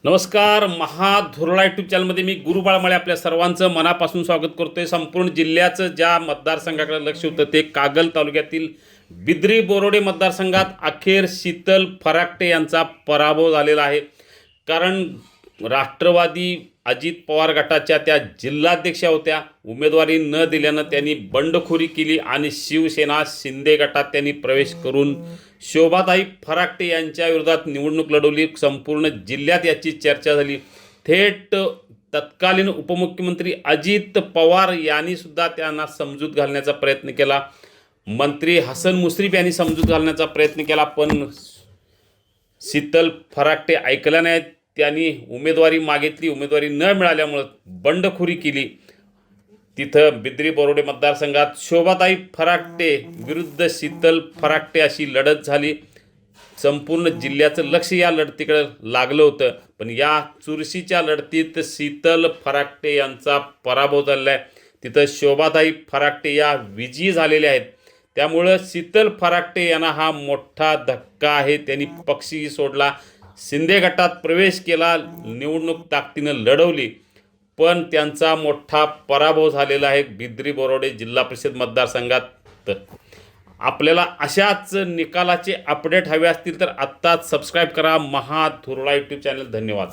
नमस्कार. महाधुरळा यूट्यूब चॅनलमध्ये मी गुरु बाळमाळे आपल्या सर्वांचं मनापासून स्वागत करतोय. संपूर्ण जिल्ह्याचं ज्या मतदारसंघाकडे लक्ष होतं ते कागल तालुक्यातील बिद्री बोरोडे मतदारसंघात अखेर शीतल फराकटे यांचा पराभव झालेला आहे. कारण राष्ट्रवादी अजित पवार गटाच्या त्या जिल्हाध्यक्षा होत्या, उमेदवारी न दिल्यानं त्यांनी बंडखोरी केली आणि शिवसेना शिंदे गटात त्यांनी प्रवेश करून शोभाताई फराकटे यांच्या विरोधात निवडणूक लढवली. संपूर्ण जिल्ह्यात याची चर्चा झाली. थेट तत्कालीन उपमुख्यमंत्री अजित पवार यांनी सुद्धा त्यांना समजूत घालण्याचा प्रयत्न केला. मंत्री हसन मुश्रीफ यांनी समजूत घालण्याचा प्रयत्न केला, पण शीतल फराकटे ऐकल्या नाहीत. त्यांनी उमेदवारी मागितली, उमेदवारी न मिळाल्यामुळं बंडखोरी केली. तिथं बिद्री बोरोडे मतदारसंघात शोभाताई फराकटे विरुद्ध शीतल फराकटे अशी लढत झाली. संपूर्ण जिल्ह्याचं लक्ष या लढतीकडे लागलं होतं, पण या चुरशीच्या लढतीत शीतल फराकटे यांचा पराभव झालेला आहे. तिथं शोभाताई फराकटे या विजयी झालेल्या आहेत. त्यामुळं शीतल फराकटे यांना हा मोठा धक्का आहे. त्यांनी पक्षही सोडला, शिंदे गटात प्रवेश केला, निवडणूक ताकदीनं लढवली, पण त्यांचा मोठा पराभव झालेला आहे बिद्री बोरोडे जिल्हा परिषद मतदारसंघात. आपल्याला अशाच निकालाचे अपडेट हवे असतील तर आत्ताच सबस्क्राईब करा महाधुरळा यूट्यूब चॅनल. धन्यवाद.